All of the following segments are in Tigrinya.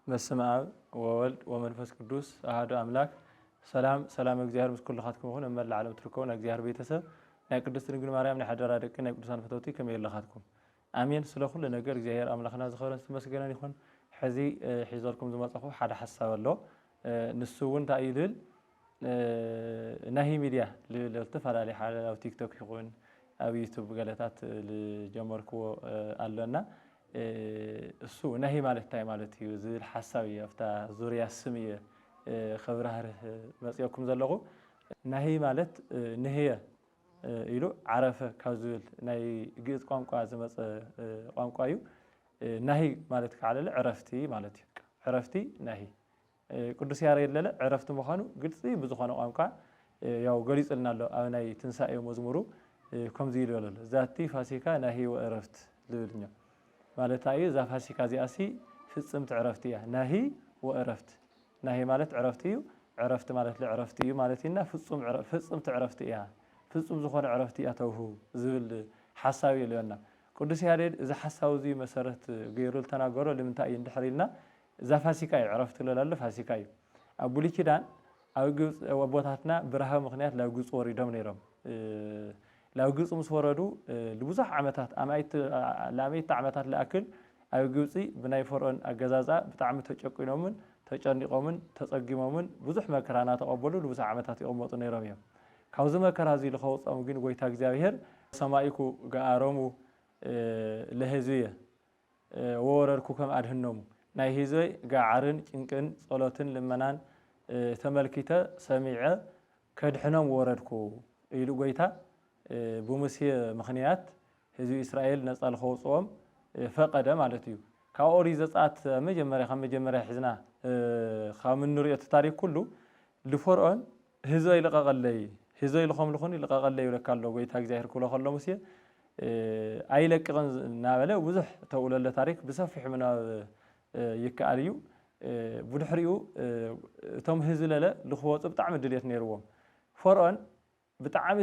በስመ አብ ወወልድ ወመንፈስ ቅዱስ አሐዱ አምላክ ሰላም እግዚአብሔር ምስ ኩልኻትኩም ይኹን እመላ ዓለም ትርከቡ ናይ እግዚአብሔር ቤተሰብ ናይ ቅድስት ድንግል ማርያም ናይ ሓደራ ደቂ ናይ ቅዱሳን ፈተውቲ ከመይ የለኻትኩም አሜን። ስለ ኩሉ ነገር እግዚአብሔር አምላኽና ዝኸበረን ዝተመስገነን ይኹን። ሕዚ ሒዘልኩም ዝመፀኹ ሓደ ሓሳብ ኣሎ። ንሱ እውን እንታይ እዩ ልብል ናይ ሚድያ ዝተፈላለዩ ሓደ ኣብ ቲክቶክ ይኹን ኣብ ዩቱብ ገለታት ዝጀመርክዎ ኣለና። እሱ ነሂ ማለት እንታይ ማለት እዩ ዝብል ሓሳብ እዩ ኣብታ ዙርያ ስም እየ ከብራህርህ መፅአኩም ዘለኹ። ነሂ ማለት ንህየ ኢሉ ዓረፈ ካብ ዝብል ናይ ግእዝ ቋንቋ ዝመፀ ቋንቋ እዩ። ናሂ ማለት ከዓለለ ዕረፍቲ ማለት እዩ። ዕረፍቲ ናሂ ቅዱስ ያሬድ ለለ ዕረፍቲ ምዃኑ ግልፂ ብዝኾነ ቋንቋ ያው ገሊፅልና ኣሎ። ኣብ ናይ ትንሳኤ መዝሙሩ ከምዚ ኢሉ ኣሎ ዛቲ ፋሲካ ናሂ ወዕረፍት ዝብልኛ ማለት እዩ። እዛ ፋሲካ እዚኣሲ ፍፅምቲ ዕረፍቲ እያ። ናሂ ወዕረፍት ናሂ ማለት ዕረፍቲ እዩ። ዕረፍቲ ማለት ዕረፍቲ እዩ ማለት ኢና ፍፅምቲ ዕረፍቲ እያ ፍፁም ዝኾነ ዕረፍቲ እያ ተውሁ ዝብል ሓሳብ እዩ ልበና ቅዱስ ያሬድ። እዚ ሓሳብ እዚ መሰረት ገይሩ ተናገሮ ንምንታይ እዩ እንድሕር ኢልና እዛ ፋሲካ እዩ ዕረፍቲ ልበላሉ ፋሲካ እዩ። ኣብ ብሉይ ኪዳን ኣብ ግብፅ ኣቦታትና ብረሃብ ምክንያት ናብ ግብፅ ወሪዶም ነይሮም። ናብ ግብፅ ምስ ወረዱ ንብዙሕ ዓመታት ለኣመይቲ ዓመታት ዝኣክል ኣብ ግብፂ ብናይ ፈርዖን ኣገዛዛ ብጣዕሚ ተጨቂኖምን ተጨኒቆምን ተፀጊሞምን ብዙሕ መከራ እናተቐበሉ ንብዙሕ ዓመታት ይቕመጡ ነይሮም እዮም። ካብዚ መከራ እዚ ዝኸውፆም ግን ጎይታ እግዚኣብሔር ሰማኢኩ ገኣሮሙ ለህዝብየ ወወረድኩ ከም ኣድህኖሙ ናይ ህዝበይ ጋዓርን ጭንቅን ጸሎትን ልመናን ተመልኪተ ሰሚዐ ከድሕኖም ወረድኩ ኢሉ ጎይታ ብሙሴ ምክንያት ህዝቢ እስራኤል ነፃ ዝኸውፅኦም ፈቀደ ማለት እዩ። ካብ ኦሪት ዘፀአት መጀመርያ ሒዝና ካብ እንሪኦ እቲ ታሪክ ኩሉ ልፈርዖን ህዝበይ ልቐቐለይ ህዝበይ ልኸም ልኹን ልቐቐለይ ይብለካ ኣሎ ጎይታ እግዚኣብሔር ክብሎ ከሎ ሙሴ ኣይለቅቕን እናበለ ብዙሕ ተውለለ ታሪክ ብሰፊሕ ምናብ ይከኣል እዩ። ብድሕሪኡ እቶም ህዝቢ ለለ ልኽወፁ ብጣዕሚ ድልየት ነይርዎም። ፈርዖን ብጣዕሚ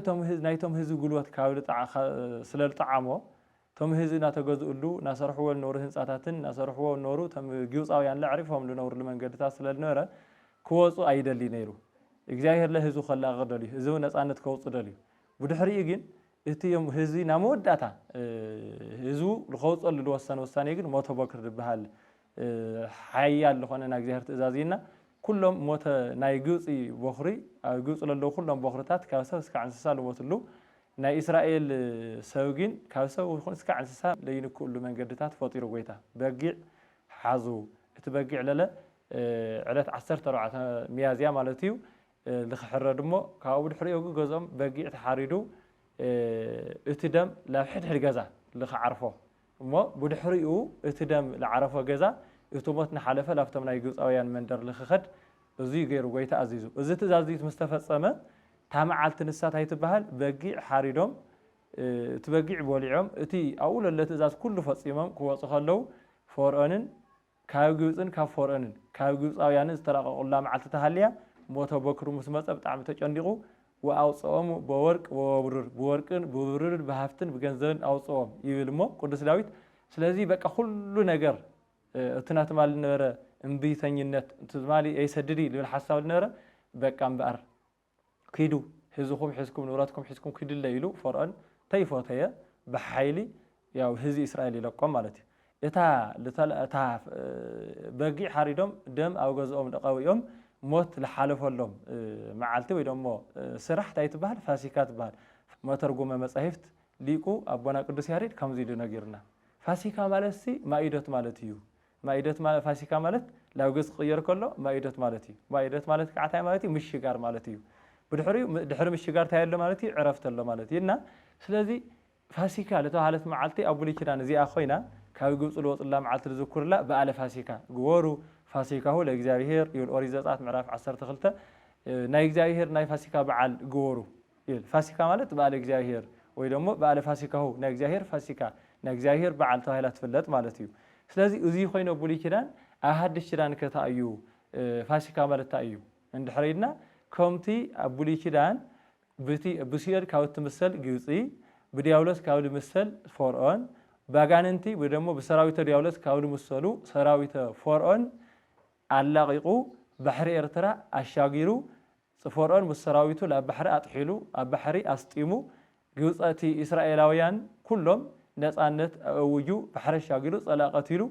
ናይቶም ህዝቢ ጉልበት ስለ ዝጠዓሞ ቶም ህዝቢ እናተገዝኡሉ እናሰርሕዎ ዝነበሩ ህንፃታትን እናሰርሕዎ ዝነበሩ ቶም ግብፃውያን ኣዕሪፎም ዝነበሩ መንገድታት ስለ ዝነበረ ክወፁ ኣይደሊ ነይሩ። እግዚኣብሔር ለህዝቡ ከላቕቕ ደልዩ ህዝቡ ነፃነት ከውፁ ደልዩ። ብድሕሪኡ ግን እቲዮም ህዝቢ ናብ መወዳእታ ህዝቡ ዝኸውፀሉ ዝወሰነ ውሳኔ ግን ሞተ በክር ዝበሃል ሓያል ዝኾነ ናይ እግዚኣብሔር ትእዛዝ ኢና ኩሎም ሞተ ናይ ግብፂ በኽሪ ኣብ ግብፂ ዘለዉ ኩሎም በኽርታት ካብ ሰብ እስካብ እንስሳ ዝሞትሉ ናይ እስራኤል ሰብ ግን ካብ ሰብ ይኹን እስካብ እንስሳ ለይንክእሉ መንገድታት ፈጢሩ ጎይታ በጊዕ ሓዙ። እቲ በጊዕ ለለ ዕለት 14 ሚያዝያ ማለት እዩ ዝክሕረድ እሞ ካብኡ ብድሕሪኡ ገዝኦም በጊዕ ተሓሪዱ እቲ ደም ናብ ሕድሕድ ገዛ ዝክዓርፎ እሞ ብድሕሪኡ እቲ ደም ዝዓረፎ ገዛ እቲ ሞት ንሓለፈ ላብቶም ናይ ግብፃውያን መንደር ዝክኸድ እዙይ ገይሩ ጎይታ ኣዚዙ። እዚ ትእዛዝ ምስ ተፈፀመ እታ መዓልቲ ንሳት ኣይትበሃል በጊዕ ሓሪዶም እቲ በጊዕ በሊዖም እቲ ኣብኡ ለለ ትእዛዝ ኩሉ ፈፂሞም ክወፁ ከለዉ ፈርዖንን ካብ ግብፅን ካብ ፈርዖንን ካብ ግብፃውያንን ዝተላቀቁላ መዓልቲ ተሃልያ ሞተ በክሩ ምስ መፀ ብጣዕሚ ተጨኒቑ ወኣውፅኦም በወርቅ ወብሩር ብወርቅን ብብሩርን ብሃፍትን ብገንዘብን ኣውፅኦም ይብል እሞ ቅዱስ ዳዊት። ስለዚ በቃ ኩሉ ነገር እቲ ናትማል ዝነበረ እምቢተኝነት ትማሊ ኣይሰድድ ዝብል ሓሳብ ዝነበረ በቃ እምበኣር ክዱ ህዝብኩም ሒዝኩም ንብረትኩም ሒዝኩም ክድለ ኢሉ ፈርዖን ተይፈተየ ብሓይሊ ያው ህዝቢ እስራኤል ይለቆም ማለት እዩ። እታ በጊዕ ሓሪዶም ደም ኣብ ገዝኦም ተቐቢኦም ሞት ዝሓለፈሎም መዓልቲ ወይ ደሞ ስራሕ እንታይ ትበሃል ፋሲካ ትበሃል። መተርጉመ መጻሕፍት ሊቁ ኣቦና ቅዱስ ያሬድ ከምዚ ኢሉ ነጊርና ፋሲካ ማለት ማኢዶት ማለት እዩ። ማኢዶት ማለት ፋሲካ ማለት ናብ ገዝ ክቅየር ከሎ ማኢዶት ማለት እዩ። ማኢዶት ማለት ከዓታይ ማለት እዩ ምሽጋር ማለት እዩ። ድሕሪ ምሽጋር እንታይ ኣሎ ማለት እዩ ዕረፍቲ ኣሎ ማለት እዩ። እና ስለዚ ፋሲካ ዝተባሃለት መዓልቲ ኣብ ብሉይ ኪዳን እዚኣ ኮይና ካብ ግብፅ ዝወፅላ መዓልቲ ዝዝክርላ በዓለ ፋሲካ ግበሩ ፋሲካሁ ለእግዚአብሔር ይብል ኦሪት ዘፀአት ምዕራፍ 12 ናይ እግዚአብሔር ናይ ፋሲካ በዓል ግበሩ ይብል። ፋሲካ ማለት በዓለ እግዚአብሔር ወይ ደሞ በዓለ ፋሲካሁ ናይ እግዚአብሔር ፋሲካ ናይ እግዚአብሔር በዓል ተባሂላ ትፍለጥ ማለት እዩ። ስለዚ እዚ ኮይኑ ብሉይ ኪዳን ኣብ ሓድሽ ኪዳን ከታ እዩ ፋሲካ ማለት እንታይ እዩ እንድሕር ኢልና ከምቲ ኣብ ብሉይ ኪዳን ብሲኦል ካብ እትምሰል ግብፂ ብዲያብሎስ ካብ ዝምሰል ፈርዖን ባጋንንቲ ወይ ደሞ ብሰራዊተ ዲያብሎስ ካብ ዝምሰሉ ሰራዊተ ፈርዖን ኣላቂቁ ባሕሪ ኤርትራ ኣሻጊሩ ጽፎርኦን ምስ ሰራዊቱ ናብ ባሕሪ ኣጥሒሉ ኣብ ባሕሪ ኣስጢሙ ግብፀቲ እስራኤላውያን ኩሎም ነፃነት ኣውጁ ባሕሪ ኣሻጊሩ ጸላቐቲሉ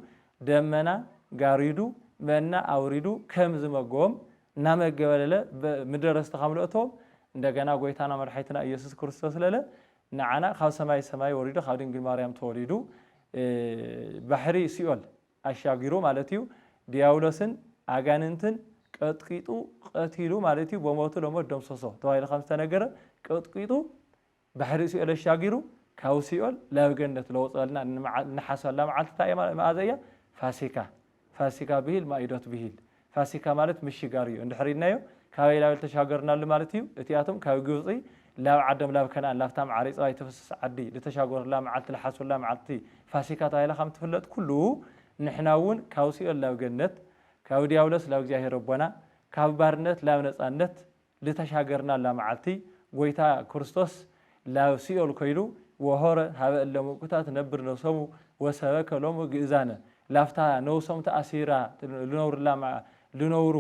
ደመና ጋሪዱ መና ኣውሪዱ ከም ዝመገቦም እናመገበለለ ምድረ ርስቲ ከምልእቶም እንደገና ጎይታና መድሓኒትና ኢየሱስ ክርስቶስ ለለ ንዓና ካብ ሰማይ ሰማይ ወሪዱ ካብ ድንግል ማርያም ተወሊዱ ባሕሪ ሲኦል ኣሻጊሩ ማለት እዩ ዲያብሎስን ኣጋንንትን ቀጥቂጡ ቀቲሉ ማለት እዩ በሞቱ ለሞት ደምሰሶ ተባሂሉ ከም ዝተነገረ ቀጥቂጡ ባሕሪ ሲኦል ኣሻጊሩ ካብ ሲኦል ናብ ገነት ለውፀልና ንሓሰላ መዓልቲ መኣዘያ ፋሲካ ብሂል ማኢዶት ብሂል ፋሲካ ማለት ምሽጋር እዩ እንድሕሪድናዮ ካበይ ላብል ተሻገርናሉ ማለት እዩ እቲኣቶም ካብ ግብፂ ላብ ዓዶም ላብ ከነኣን ላብታ ማዕሪፃ ይተፈስስ ዓዲ ዝተሻገሩላ መዓልቲ ዝሓስላ መዓልቲ ፋሲካ ተባሂላ ከም ትፍለጥ ኩሉ ንሕና እውን ካብ ሲኦል ላብ ገነት ካብ ዲያብሎስ ላብ እግዚኣብሔር ረቦና ካብ ባርነት ላብ ነፃነት ዝተሻገርናላ መዓልቲ ጎይታ ክርስቶስ ላብ ሲኦል ኮይሉ ወሆረ ሃበ እለ ምቁታት ነብር ነብሶሙ ወሰበከ ሎሙ ግእዛነ ላፍታ ነውሶም ተኣሲራ ልነውሩ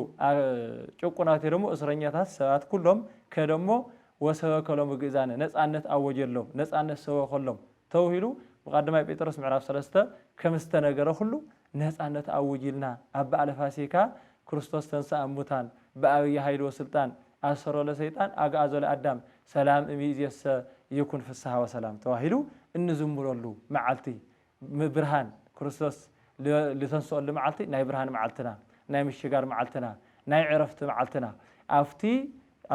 ጭቁናት ደግሞ እስረኛታት ሰባት ኩሎም ከደሞ ወሰበከ ሎሙ ግእዛነ ነፃነት ኣወጀሎም ነፃነት ሰበከሎም ተውሂሉ ብቀዳማይ ጴጥሮስ ምዕራፍ 3 ከም ዝተነገረ ኩሉ ነፃነት ኣውጅልና ኣብ በዓለ ፋሲካ ክርስቶስ ተንሥአ እሙታን ብኣብይ ኃይል ወስልጣን ኣሰሮ ለሰይጣን ኣግዓዞ ለኣዳም ሰላም እምይእዜሰ ይኩን ፍስሐ ወሰላም ተባሂሉ እንዝምረሉ መዓልቲ ብርሃን ክርስቶስ ልተንስአሉ መዓልቲ ናይ ብርሃን መዓልትና ናይ ምሽጋር መዓልትና ናይ ዕረፍቲ መዓልትና ኣብቲ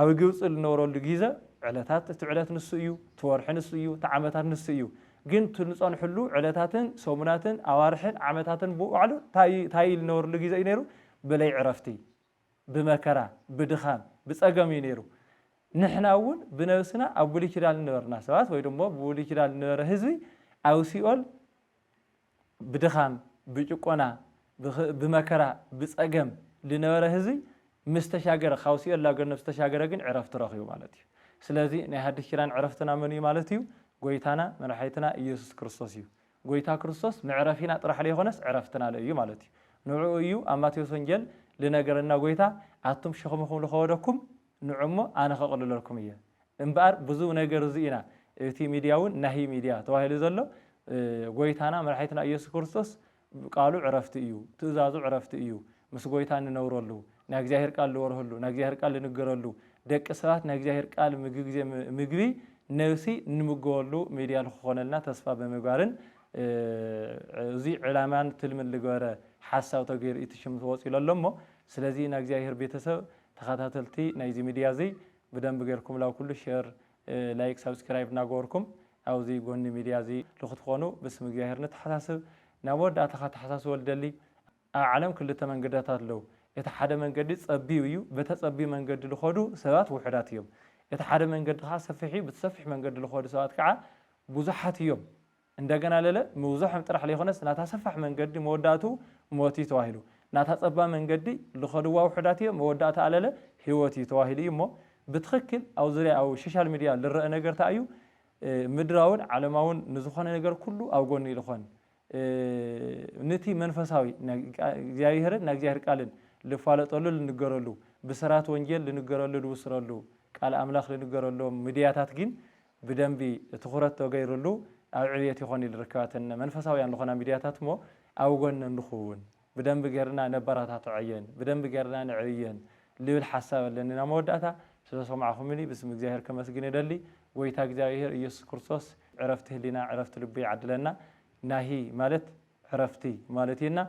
ኣብ ግብፂ ዝነበረሉ ግዜ ዕለታት እቲ ዕለት ንሱ እዩ ትወርሒ ንሱ እዩ ተዓመታት ንሱ እዩ ግን ትንፀንሕሉ ዕለታትን ሰሙናትን ኣዋርሕን ዓመታትን ብባዕሉ እንታይ ዝነበረሉ ግዜ እዩ ነይሩ ብለይ ዕረፍቲ ብመከራ ብድኻም ብፀገም እዩ ነይሩ ንሕና እውን ብነብስና ኣብ ብሉይ ኪዳን ዝነበርና ሰባት ወይ ድማ ብብሉይ ኪዳን ዝነበረ ህዝቢ ኣብ ሲኦል ብድኻም ብጭቆና ብመከራ ብፀገም ዝነበረ ህዝቢ ምስ ተሻገረ ካብ ሲኦል ናብ ገነት ዝተሻገረ ግን ዕረፍቲ ረኺቡ ማለት እዩ ስለዚ ናይ ሓድሽ ኪዳን ዕረፍትና መን እዩ ማለት እዩ ጎይታና መድሓኒትና ኢየሱስ ክርስቶስ እዩ ጎይታ ክርስቶስ መዕረፊና ጥራሕ ዘይኮነስ ዕረፍትና እዩ ማለት እዩ ንዕኡ እዩ ኣብ ማቴዎስ ወንጌል ልነገረና ጎይታ ኣቱም ሸኽምኩም ዝኸበደኩም ንዕሞ ኣነ ከቕልለልኩም እየ እምበኣር ብዙ ነገር እዚ ኢና እቲ ሚድያ እውን ናሂ ሚድያ ተባሂሉ ዘሎ ጎይታና መድሓኒትና ኢየሱስ ክርስቶስ ቃሉ ዕረፍቲ እዩ ትእዛዙ ዕረፍቲ እዩ ምስ ጎይታ እንነብረሉ ናይ እግዚአብሔር ቃል ዝወርህሉ ናይ እግዚአብሔር ቃል ዝንገረሉ ደቂ ሰባት ናይ እግዚአብሔር ቃል ምግቢ ነብሲ እንምገበሉ ሚድያ ልክኾነልና ተስፋ ብምግባርን እዚ ዕላማን ትልምን ዝገበረ ሓሳብ ተገይሩ እቲ ሽም ተወፂሉ ኣሎ እሞ ስለዚ ናይ እግዚአብሔር ቤተሰብ ተኸታተልቲ ናይዚ ሚድያ እዚ ብደንብ ገይርኩም ላው ኩሉ ሼር ላይክ ሰብስክራይብ እናገበርኩም ኣብዚ ጎኒ ሚድያ እዚ ልክትኾኑ ብስም እግዚአብሔር ንተሓሳስብ ናብ ወዳእታኻ ተሓሳስቦ ልደሊ ኣብ ዓለም ክልተ መንገድታት ኣለዉ እቲ ሓደ መንገዲ ፀቢብ እዩ በተፀቢብ መንገዲ ዝኸዱ ሰባት ውሕዳት እዮም እቲ ሓደ መንገዲ ከዓ ሰፊሕ እዩ ብትሰፊሕ መንገዲ ዝኸዱ ሰባት ከዓ ብዙሓት እዮም እንደገና ለለ ምብዙሖም ጥራሕ ዘይኮነስ ናታ ሰፋሕ መንገዲ መወዳእቱ ሞት እዩ ተባሂሉ ናታ ፀባብ መንገዲ ዝኸድዋ ውሕዳት እዮም መወዳእታ ኣለለ ህይወት እዩ ተባሂሉ እዩ እሞ ብትክክል ኣብ ዙርያ ኣብ ሶሻል ሚድያ ዝረአ ነገር እንታይ እዩ ምድራውን ዓለማውን ንዝኾነ ነገር ኩሉ ኣብ ጎኒ ዝኾን ነቲ መንፈሳዊ እግዚአብሔርን ናይ እግዚአብሔር ቃልን ልፋለጠሉ ልንገረሉ ብስራት ወንጌል ልንገረሉ ልውስረሉ ቃል ኣምላኽ ልንገረሉ ሚድያታት ግን ብደንቢ ትኩረት ተገይሩሉ ኣብ ዕብየት ይኾን ይርከባትን መንፈሳውያን ዝኾና ሚድያታት ሞ ኣብ ጎኒ ንኽውን ብደንቢ ጌርና ነባራታትዐየን ብደንቢ ጌርና ንዕብየን ልብል ሓሳብ ኣለኒ ናብ መወዳእታ ስለሰማዕኹምኒ ብስም እግዚአብሔር ከመስግን ይደሊ ጎይታ እግዚአብሔር ኢየሱስ ክርስቶስ ዕረፍቲ ህሊና ዕረፍቲ ልቢ ይዓድለና ናሂ ማለት ዕረፍቲ ማለት ኢና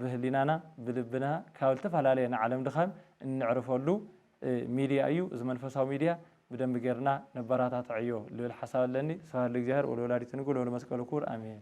ብህሊናና ብልብና ካብ ዝተፈላለየ ንዓለም ድኻም እንዕርፈሉ ሚድያ እዩ እዚ መንፈሳዊ ሚድያ بدم بجرنا نبراتات عيو للحساب لني سهل الجهر ولولادي تنقول ولا مسكوا الكور آمين.